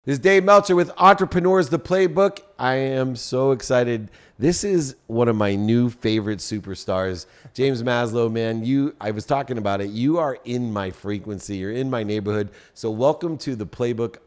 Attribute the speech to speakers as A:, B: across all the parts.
A: This is Dave Meltzer with Entrepreneurs, the Playbook. I am so excited. This is one of my new favorite superstars. James Maslow, man, I was talking about it. You are in my frequency. You're in my neighborhood. So welcome to the Playbook,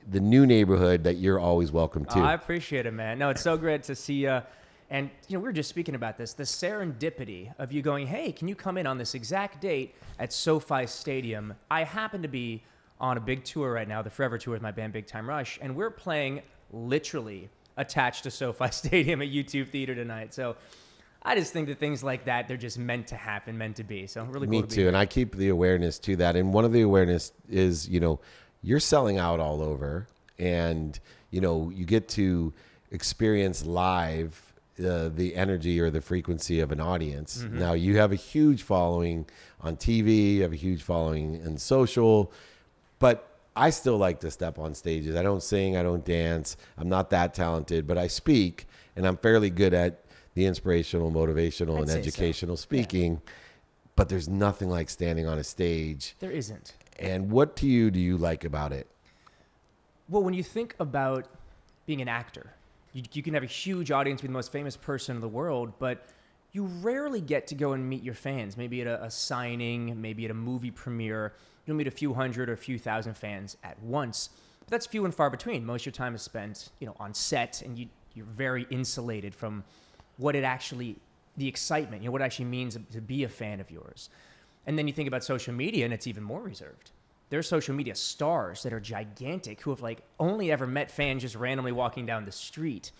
A: the new neighborhood that you're always welcome to.
B: Oh, I appreciate it, man. No, it's so great to see you. And, we were just speaking about this, the serendipity of you going, hey, can you come in on this exact date at SoFi Stadium? I happen to be on a big tour right now, the Forever Tour with my band Big Time Rush, and we're playing literally attached to SoFi Stadium at YouTube Theater tonight. So I just think that things like that, they're just meant to happen, meant to be. So really cool to be
A: Me too,
B: here.
A: and I keep the awareness to that. And one of the awareness is, you're selling out all over, and, you get to experience live the energy or the frequency of an audience. Mm-hmm. Now, you have a huge following on TV, you have a huge following in social, but I still like to step on stages. I don't sing, I don't dance. I'm not that talented, but I speak, and I'm fairly good at the inspirational, motivational, and educational speaking. Yeah. But there's nothing like standing on a stage.
B: There isn't.
A: And what do you like about it?
B: Well, when you think about being an actor, you can have a huge audience, be the most famous person in the world, but you rarely get to go and meet your fans. Maybe at a signing, maybe at a movie premiere. You'll meet a few hundred or a few thousand fans at once. But that's few and far between. Most of your time is spent, on set, and you're very insulated from what the excitement, what it actually means to be a fan of yours. And then you think about social media, and it's even more reserved. There are social media stars that are gigantic who have only ever met fans just randomly walking down the street.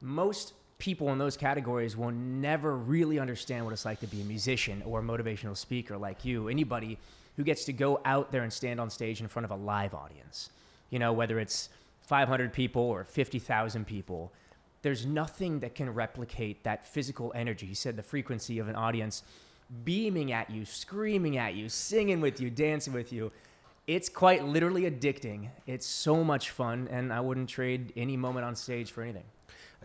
B: Most people in those categories will never really understand what it's like to be a musician or a motivational speaker like you. Anybody who gets to go out there and stand on stage in front of a live audience, whether it's 500 people or 50,000 people, there's nothing that can replicate that physical energy. He said the frequency of an audience beaming at you, screaming at you, singing with you, dancing with you. It's quite literally addicting. It's so much fun, and I wouldn't trade any moment on stage for anything.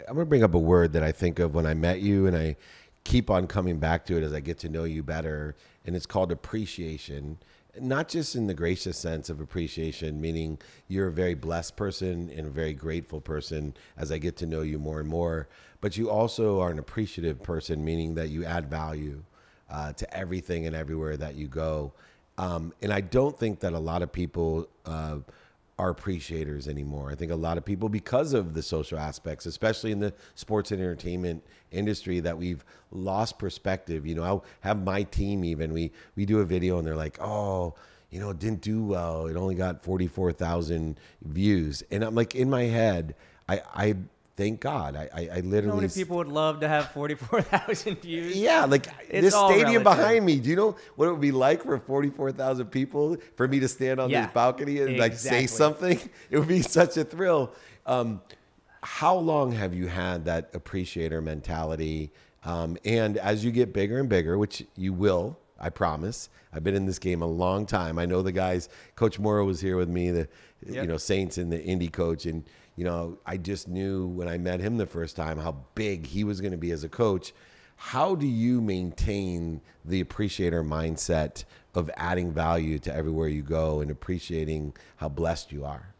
A: I'm going to bring up a word that I think of when I met you, and I keep on coming back to it as I get to know you better, and it's called appreciation. Not just in the gracious sense of appreciation, meaning you're a very blessed person and a very grateful person as I get to know you more and more, but you also are an appreciative person, meaning that you add value to everything and everywhere that you go. And I don't think that a lot of people are appreciators anymore. I think a lot of people, because of the social aspects, especially in the sports and entertainment industry, that we've lost perspective. I'll have my team even, we do a video and they're like, oh, it didn't do well. It only got 44,000 views. And I'm like, in my head, I thank God. I literally...
B: How many people would love to have 44,000 views?
A: Yeah, this stadium behind me. Do you know what it would be like for 44,000 people for me to stand on this balcony and say something? It would be such a thrill. How long have you had that appreciator mentality? And as you get bigger and bigger, which you will, I promise. I've been in this game a long time. I know the guys. Coach Morrow was here with me, the Saints and the Indy coach, and I just knew when I met him the first time how big he was going to be as a coach. How do you maintain the appreciator mindset of adding value to everywhere you go and appreciating how blessed you are?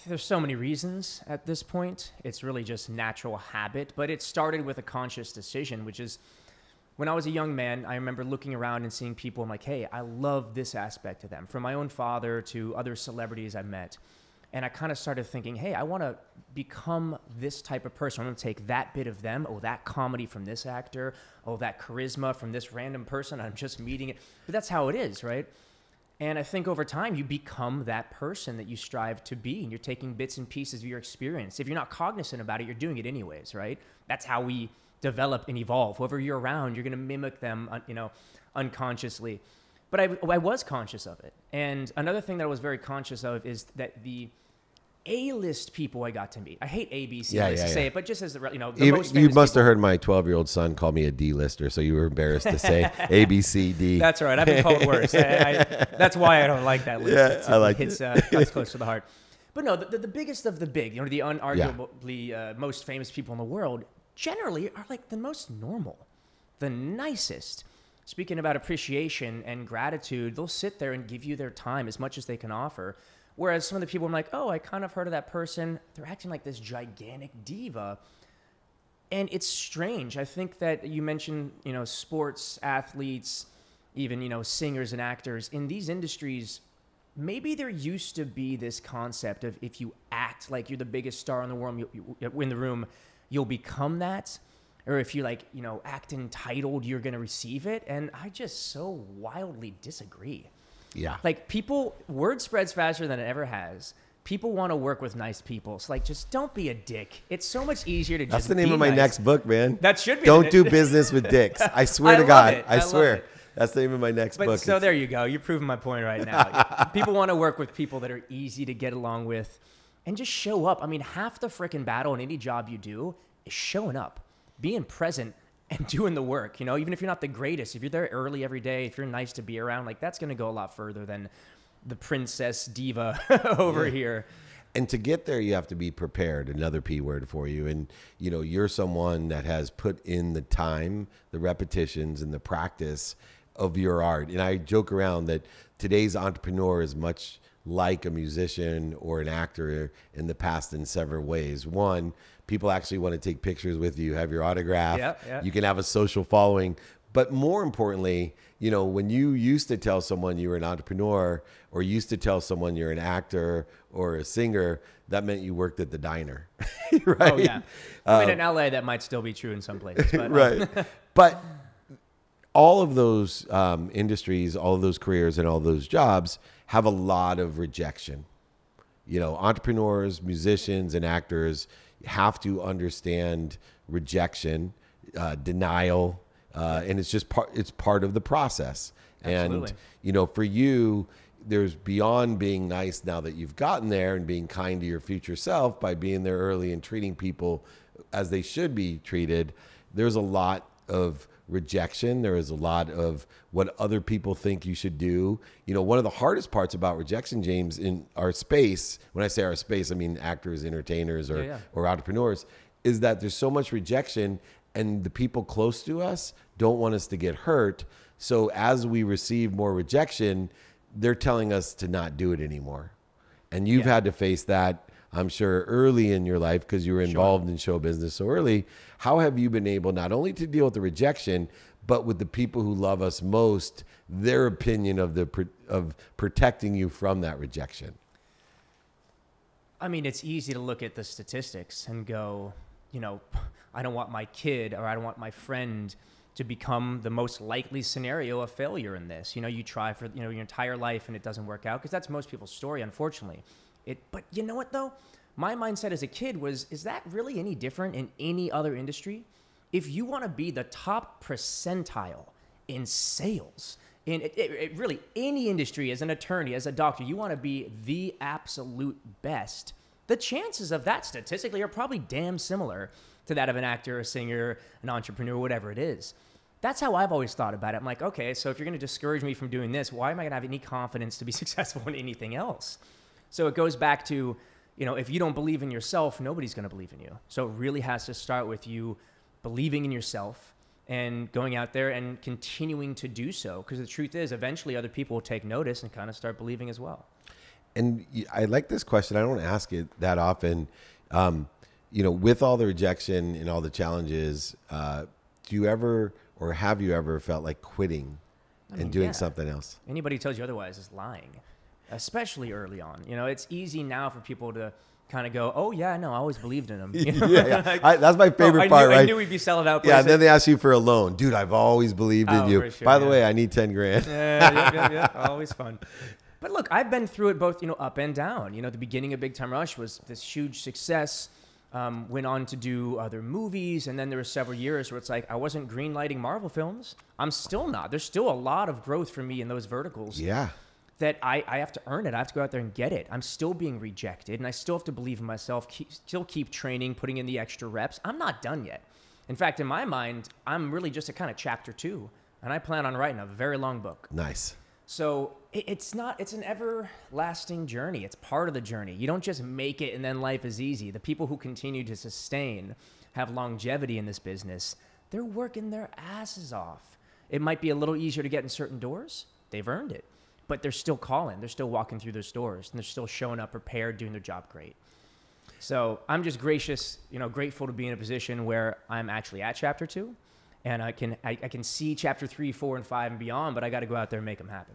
B: There's so many reasons at this point. It's really just natural habit, but it started with a conscious decision, which is when I was a young man, I remember looking around and seeing people. I'm like, hey, I love this aspect of them, from my own father to other celebrities I met. And I kind of started thinking, hey, I want to become this type of person. I'm going to take that bit of them. Oh, that comedy from this actor. Oh, that charisma from this random person I'm just meeting. But that's how it is, right? And I think over time, you become that person that you strive to be. And you're taking bits and pieces of your experience. If you're not cognizant about it, you're doing it anyways, right? That's how we develop and evolve. Whoever you're around, you're going to mimic them, unconsciously. But I was conscious of it. And another thing that I was very conscious of is that the A-list people I got to meet. I hate ABC to say it, but just as the most famous
A: you must
B: people.
A: have heard my 12-year-old son call me a D-lister, so you were embarrassed to say A, B, C, D.
B: That's right. I've been called worse. That's why I don't like that list.
A: Yeah, I like
B: it. Cuts close to the heart. But no, the biggest of the big, the unarguably most famous people in the world generally are the most normal, the nicest. Speaking about appreciation and gratitude, they'll sit there and give you their time as much as they can offer Whereas some of the people I'm like, oh, I kind of heard of that person. They're acting like this gigantic diva. And it's strange. I think that you mentioned, sports, athletes, even, singers and actors. In these industries, maybe there used to be this concept of if you act like you're the biggest star in the world, in the room, you'll become that. Or if you act entitled, you're going to receive it. And I just so wildly disagree.
A: Yeah.
B: Like word spreads faster than it ever has. People want to work with nice people. So just don't be a dick. It's so much easier to just
A: That's the name
B: be
A: of my
B: nice.
A: next book, man.
B: That should be.
A: Don't do business with dicks. I swear to God. I swear.
B: It.
A: That's the name of my next book.
B: So there you go. You're proving my point right now. People want to work with people that are easy to get along with and just show up. I mean, half the freaking battle in any job you do is showing up, being present, and doing the work. Even if you're not the greatest, if you're there early every day, if you're nice to be around, that's going to go a lot further than the princess diva over here.
A: And to get there, you have to be prepared. Another P word for you. And, you're someone that has put in the time, the repetitions, and the practice of your art. And I joke around that today's entrepreneur is much like a musician or an actor in the past in several ways. One, people actually want to take pictures with you, have your autograph.
B: Yeah.
A: You can have a social following. But more importantly, when you used to tell someone you were an entrepreneur or used to tell someone you're an actor or a singer, that meant you worked at the diner, right?
B: Oh, yeah. I mean, in LA, that might still be true in some places. But,
A: right. But all of those industries, all of those careers and all those jobs have a lot of rejection. Entrepreneurs, musicians, and actors have to understand rejection, denial, and it's just part of the process.
B: Absolutely.
A: And, for you, there's beyond being nice now that you've gotten there and being kind to your future self by being there early and treating people as they should be treated. There's a lot of rejection. There is a lot of what other people think you should do. One of the hardest parts about rejection, James, in our space, when I say our space, I mean actors, entertainers, or entrepreneurs, is that there's so much rejection and the people close to us don't want us to get hurt. So as we receive more rejection, they're telling us to not do it anymore. And you've had to face that, I'm sure, early in your life because you were involved in show business so early. How have you been able not only to deal with the rejection, but with the people who love us most, their opinion of protecting you from that rejection?
B: I mean, it's easy to look at the statistics and go, I don't want my kid or I don't want my friend to become the most likely scenario of failure in this. You try for your entire life and it doesn't work out because that's most people's story, unfortunately. But you know what though? My mindset as a kid was, is that really any different in any other industry? If you want to be the top percentile in sales, in really any industry, as an attorney, as a doctor, you want to be the absolute best. The chances of that statistically are probably damn similar to that of an actor, a singer, an entrepreneur, whatever it is. That's how I've always thought about it. I'm like, okay, so if you're going to discourage me from doing this, why am I going to have any confidence to be successful in anything else? So it goes back to, if you don't believe in yourself, nobody's going to believe in you. So it really has to start with you believing in yourself and going out there and continuing to do so. Because the truth is, eventually other people will take notice and kind of start believing as well.
A: And I like this question. I don't ask it that often. With all the rejection and all the challenges, do you ever or have you ever felt like quitting and doing something else?
B: Anybody who tells you otherwise is lying, especially early on. It's easy now for people to kind of go, oh, yeah, no, I always believed in him.
A: That's my favorite part, right?
B: I knew we'd be selling out.
A: Yeah, and then they ask you for a loan. Dude, I've always believed in you.
B: Sure,
A: By the way, I need 10 grand.
B: Yeah. Always fun. But look, I've been through it both, up and down. The beginning of Big Time Rush was this huge success. Went on to do other movies, and then there were several years where it's like I wasn't greenlighting Marvel films. I'm still not. There's still a lot of growth for me in those verticals.
A: Yeah.
B: That I have to earn it. I have to go out there and get it. I'm still being rejected, and I still have to believe in myself, still keep training, putting in the extra reps. I'm not done yet. In fact, in my mind, I'm really just a kind of chapter 2, and I plan on writing a very long book.
A: Nice.
B: So it's an everlasting journey. It's part of the journey. You don't just make it and then life is easy. The people who continue to sustain, have longevity in this business, they're working their asses off. It might be a little easier to get in certain doors. They've earned it. but they're still calling. They're still walking through their stores, and they're still showing up prepared, doing their job great. So I'm just grateful to be in a position where I'm actually at chapter 2, and I can see chapter 3, 4, and 5 and beyond, but I got to go out there and make them happen.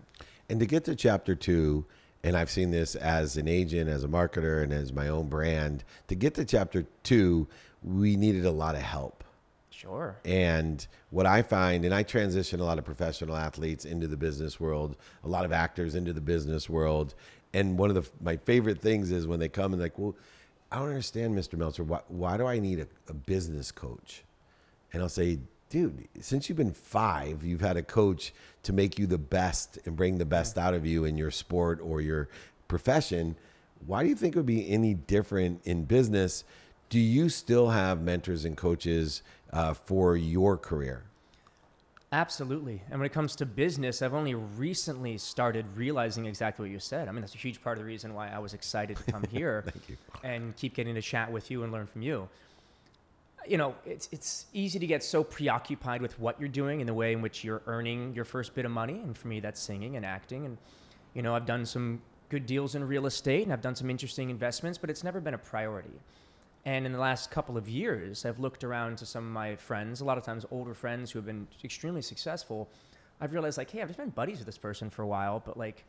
A: And to get to chapter 2, and I've seen this as an agent, as a marketer, and as my own brand, to get to chapter 2, we needed a lot of help.
B: Sure.
A: And what I find, and I transition a lot of professional athletes into the business world, a lot of actors into the business world. And one of my favorite things is when they come and like, well, I don't understand, Mr. Meltzer. Why do I need a business coach? And I'll say, dude, since you've been 5, you've had a coach to make you the best and bring the best out of you in your sport or your profession. Why do you think it would be any different in business? Do you still have mentors and coaches for your career?
B: Absolutely. And when it comes to business, I've only recently started realizing exactly what you said. I mean, that's a huge part of the reason why I was excited to come here
A: Thank you.
B: and keep getting to chat with you and learn from you. You know, it's easy to get so preoccupied with what you're doing and the way in which you're earning your first bit of money. And for me, that's singing and acting. And, you know, I've done some good deals in real estate and I've done some interesting investments, but it's never been a priority. And in the last couple of years, I've looked around to some of my friends, a lot of times older friends who have been extremely successful. I've realized, like, hey, I've just been buddies with this person for a while, but like,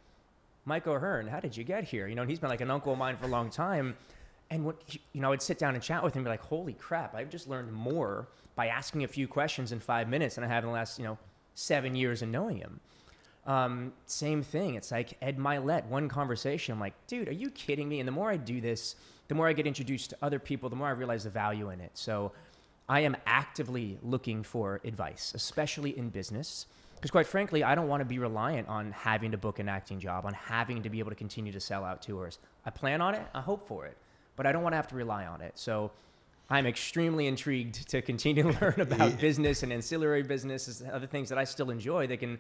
B: Mike O'Hearn, how did you get here? You know, and he's been like an uncle of mine for a long time. And I would sit down and chat with him and be like, holy crap, I've just learned more by asking a few questions in 5 minutes than I have in the last, 7 years in knowing him. Same thing. It's like Ed Milet, one conversation. I'm like, dude, are you kidding me? And the more I do this, the more I get introduced to other people, the more I realize the value in it. So I am actively looking for advice, especially in business. Because quite frankly, I don't want to be reliant on having to book an acting job, on having to be able to continue to sell out tours. I plan on it. I hope for it. But I don't want to have to rely on it. So I'm extremely intrigued to continue to learn about business and ancillary businesses and other things that I still enjoy that can,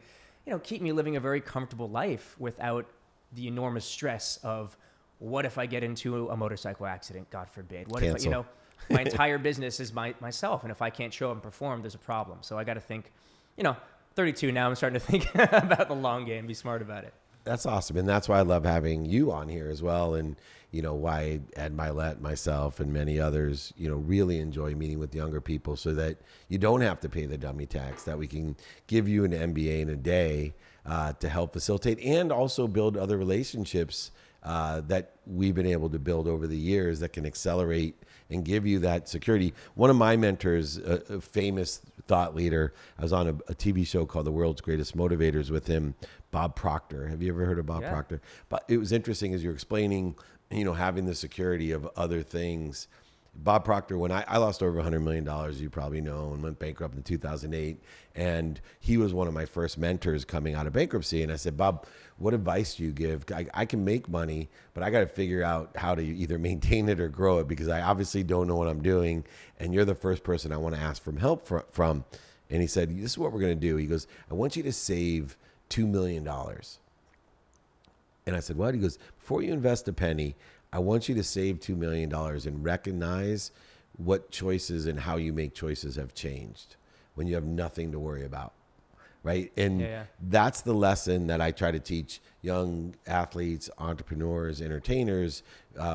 B: keep me living a very comfortable life without the enormous stress of what if I get into a motorcycle accident, God forbid? What
A: Cancel.
B: if, my entire business is myself, and if I can't show up and perform, there's a problem. So I got to think, 32 now, I'm starting to think about the long game, be smart about it.
A: That's awesome. And that's why I love having you on here as well. And, why Ed Milet, myself, and many others, really enjoy meeting with younger people so that you don't have to pay the dummy tax, that we can give you an MBA in a day to help facilitate and also build other relationships that we've been able to build over the years that can accelerate and give you that security. One of my mentors, a famous thought leader, I was on a TV show called The World's Greatest Motivators with him, Bob Proctor. Have you ever heard of Bob Proctor? But it was interesting as you're explaining, having the security of other things. Bob Proctor, when I lost over $100 million, you probably know, and went bankrupt in 2008. And he was one of my first mentors coming out of bankruptcy. And I said, Bob, what advice do you give? I can make money, but I got to figure out how to either maintain it or grow it because I obviously don't know what I'm doing. And you're the first person I want to ask for help from. And he said, this is what we're going to do. He goes, I want you to save $2 million. And I said, what? He goes, before you invest a penny, I want you to save $2 million and recognize what choices and how you make choices have changed when you have nothing to worry about, right? And that's the lesson that I try to teach young athletes, entrepreneurs, entertainers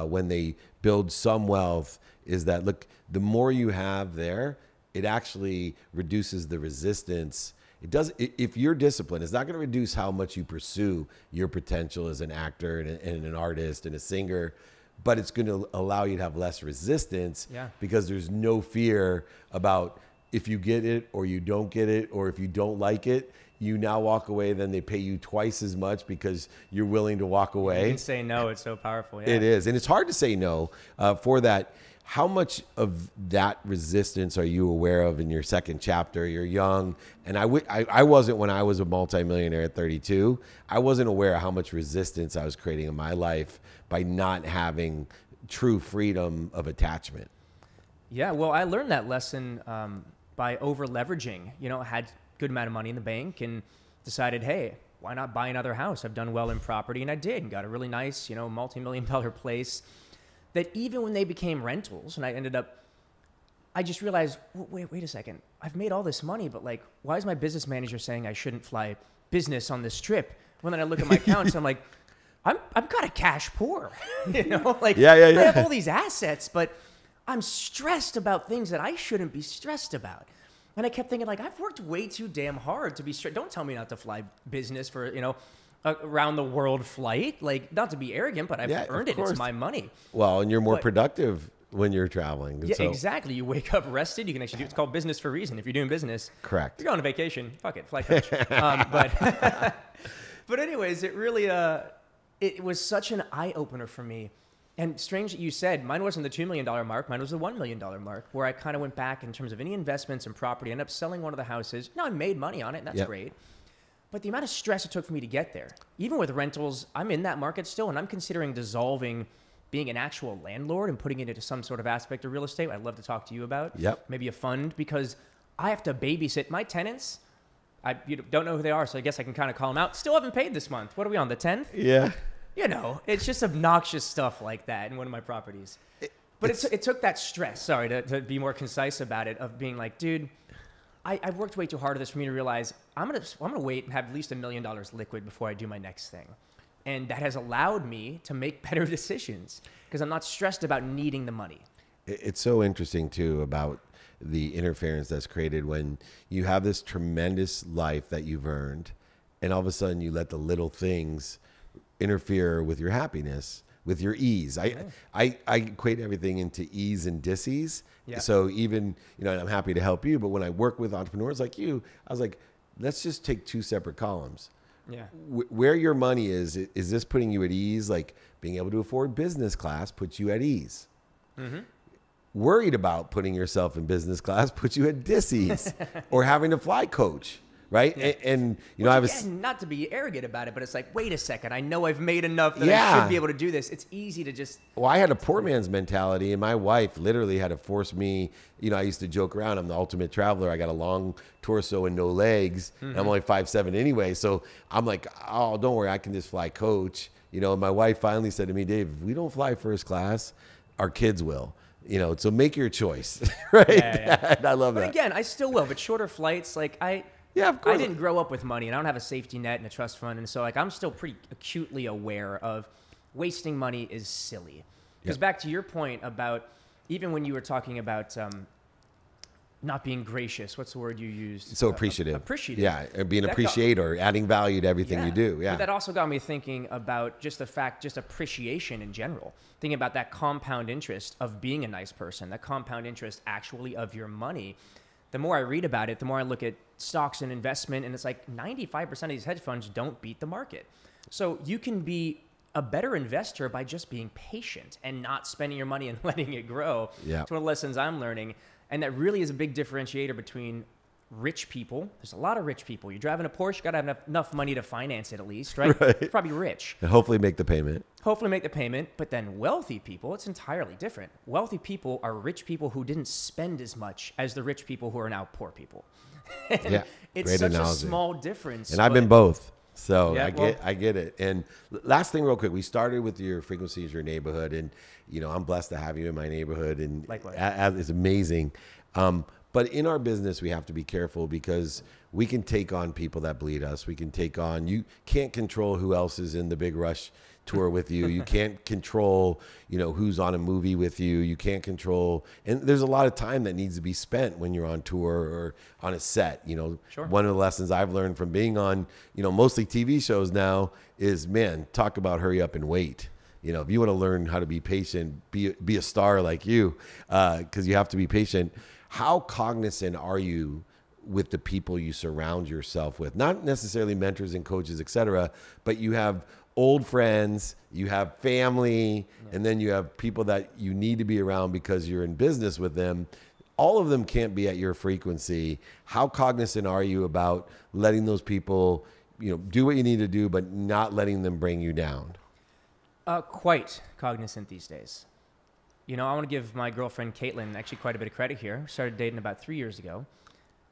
A: when they build some wealth is that, look, the more you have there, it actually reduces the resistance. It does. If you're disciplined, it's not going to reduce how much you pursue your potential as an actor and an artist and a singer, but it's going to allow you to have less resistance because there's no fear about if you get it or you don't get it, or if you don't like it, you now walk away, then they pay you twice as much because you're willing to walk away.
B: You can say no. It's so powerful. Yeah.
A: It is. And it's hard to say no for that. How much of that resistance are you aware of in your second chapter? You're young, and I wasn't when I was a multimillionaire at 32. I wasn't aware of how much resistance I was creating in my life by not having true freedom of attachment.
B: Yeah, well, I learned that lesson by over leveraging. I had a good amount of money in the bank and decided, hey, why not buy another house? I've done well in property, and I did, and got a really nice, multi-million-dollar place. That even when they became rentals, and I just realized, wait a second. I've made all this money, but why is my business manager saying I shouldn't fly business on this trip? When then I look at my accounts, I'm like, I'm kind of cash poor. You know, like
A: Yeah.
B: I have all these assets, but I'm stressed about things that I shouldn't be stressed about. And I kept thinking, like, I've worked way too damn hard to be stressed. Don't tell me not to fly business for, you know, around the world flight. Like, not to be arrogant, but I've earned it. It's my money.
A: Well, and you're more productive when you're traveling.
B: Yeah, exactly. You wake up rested. You can actually do it's called business for a reason. If you're doing business,
A: correct.
B: You're going on vacation. Fuck it, fly coach. But but anyways, it really it was such an eye opener for me. And strange that you said mine wasn't the $2 million mark. Mine was the $1 million mark, where I kind of went back in terms of any investments in property. I ended up selling one of the houses. No, I made money on it, and that's great. But the amount of stress it took for me to get there, even with rentals, I'm in that market still, and I'm considering dissolving being an actual landlord and putting it into some sort of aspect of real estate. I'd love to talk to you about. Maybe a fund, because I have to babysit my tenants. You don't know who they are, so I guess I can kind of call them out. Still haven't paid this month. What are we on, the 10th?
A: Yeah.
B: You know, it's just obnoxious stuff like that in one of my properties. But it took that stress, to be more concise about it, of being like, dude, I've worked way too hard at this for me to realize I'm gonna wait and have at least $1 million liquid before I do my next thing. And that has allowed me to make better decisions because I'm not stressed about needing the money.
A: It's so interesting, too, about the interference that's created when you have this tremendous life that you've earned, and all of a sudden you let the little things interfere with your happiness, with your ease. I equate everything into ease and dis-ease. Yeah. So even, you know, and I'm happy to help you, but when I work with entrepreneurs like you, I was like, let's just take two separate columns. Yeah. Where your money is this putting you at ease? Like being able to afford business class puts you at ease. Mm-hmm. Worried about putting yourself in business class puts you at dis-ease. Or having to fly coach. Right. Yeah. And you know,
B: not to be arrogant about it, but it's like, wait a second, I know I've made enough that I should be able to do this. It's easy to just.
A: Well, I had a poor man's mentality, and my wife literally had to force me. You know, I used to joke around, I'm the ultimate traveler. I got a long torso and no legs. Mm-hmm. And I'm only 5'7" anyway. So I'm like, oh, don't worry, I can just fly coach. You know, and my wife finally said to me, Dave, if we don't fly first class, our kids will. You know, so make your choice. Right. Yeah. I love that.
B: But again, I still will. But shorter flights, like
A: yeah, of course.
B: I didn't grow up with money, and I don't have a safety net and a trust fund, and so like I'm still pretty acutely aware of wasting money is silly. Because back to your point about even when you were talking about not being gracious, what's the word you used?
A: So appreciative.
B: Appreciative.
A: Yeah, being an appreciator, adding value to everything you do. Yeah.
B: But that also got me thinking about just appreciation in general. Thinking about that compound interest of being a nice person, that compound interest actually of your money. The more I read about it, the more I look at stocks and investment, and it's like 95% of these hedge funds don't beat the market. So you can be a better investor by just being patient and not spending your money and letting it grow. Yeah. It's one of the lessons I'm learning. And that really is a big differentiator between rich people. There's a lot of rich people. You're driving a Porsche, you got to have enough money to finance it at least, right? You're probably rich.
A: And hopefully make the payment.
B: But then wealthy people, it's entirely different. Wealthy people are rich people who didn't spend as much as the rich people who are now poor people.
A: Yeah,
B: it's such a small difference.
A: And I've been both. So yeah, I get it. And last thing real quick, we started with your frequency is your neighborhood. And, you know, I'm blessed to have you in my neighborhood. And it's amazing. But in our business, we have to be careful because we can take on people that bleed us. We can take on, you can't control who else is in the Big Rush tour with you. You can't control, you know, who's on a movie with you. You can't control, and there's a lot of time that needs to be spent when you're on tour or on a set. You know, One of the lessons I've learned from being on, you know, mostly TV shows now is, man, talk about hurry up and wait. You know, if you want to learn how to be patient, be a star like you, because you have to be patient. How cognizant are you with the people you surround yourself with? Not necessarily mentors and coaches, et cetera, but you have old friends, you have family, and then you have people that you need to be around because you're in business with them. All of them can't be at your frequency. How cognizant are you about letting those people, you know, do what you need to do, but not letting them bring you down?
B: Quite cognizant these days. You know, I want to give my girlfriend, Caitlin, actually quite a bit of credit here. Started dating about 3 years ago.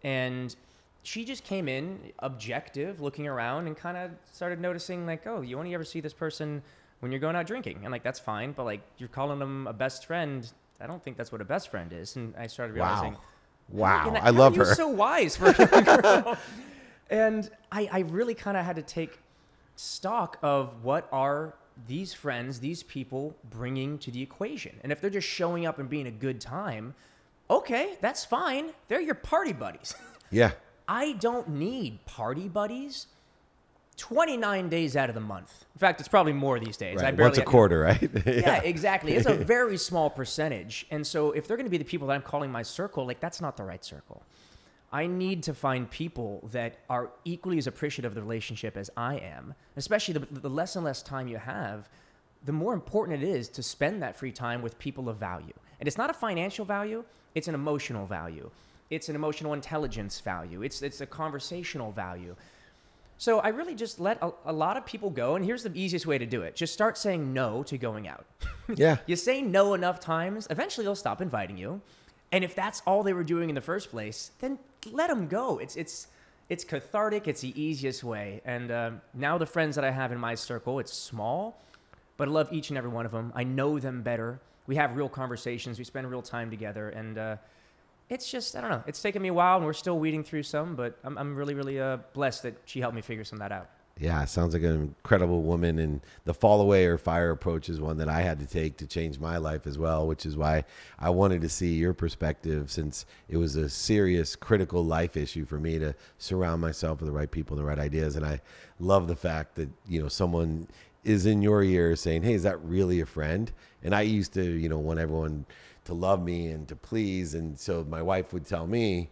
B: And she just came in objective, looking around, and kind of started noticing, like, oh, you only ever see this person when you're going out drinking. And, like, that's fine. But, like, you're calling them a best friend. I don't think that's what a best friend is. And I started realizing.
A: Wow. I love her.
B: You're so wise for a young girl. And I really kind of had to take stock of what are these friends, these people bringing to the equation. And if they're just showing up and being a good time, okay, that's fine. They're your party buddies.
A: Yeah.
B: I don't need party buddies 29 days out of the month. In fact, it's probably more these days.
A: Right. Once a quarter, right?
B: Yeah, exactly. It's a very small percentage. And so if they're going to be the people that I'm calling my circle, like that's not the right circle. I need to find people that are equally as appreciative of the relationship as I am. Especially the less and less time you have, the more important it is to spend that free time with people of value. And it's not a financial value, it's an emotional value. It's an emotional intelligence value. It's a conversational value. So I really just let a lot of people go, and here's the easiest way to do it. Just start saying no to going out.
A: Yeah.
B: You say no enough times, eventually they'll stop inviting you. And if that's all they were doing in the first place, then let them go. It's cathartic. It's the easiest way. And now the friends that I have in my circle, it's small, but I love each and every one of them. I know them better. We have real conversations. We spend real time together. And it's just, I don't know. It's taken me a while, and we're still weeding through some, but I'm really, really blessed that she helped me figure some of that out.
A: Yeah, sounds like an incredible woman. And the fall away or fire approach is one that I had to take to change my life as well, which is why I wanted to see your perspective, since it was a serious, critical life issue for me to surround myself with the right people and the right ideas. And I love the fact that, someone is in your ear saying, hey, is that really a friend? And I used to, want everyone to love me and to please. And so my wife would tell me,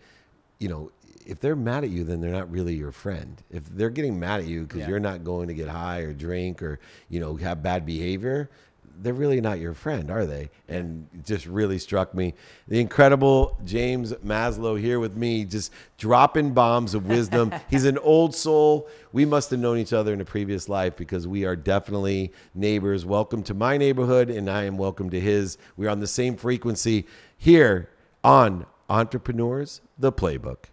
A: if they're mad at you, then they're not really your friend. If they're getting mad at you because you're not going to get high or drink or, have bad behavior, they're really not your friend, are they? And it just really struck me. The incredible James Maslow here with me, just dropping bombs of wisdom. He's an old soul. We must have known each other in a previous life because we are definitely neighbors. Welcome to my neighborhood, and I am welcome to his. We're on the same frequency here on Entrepreneurs, the Playbook.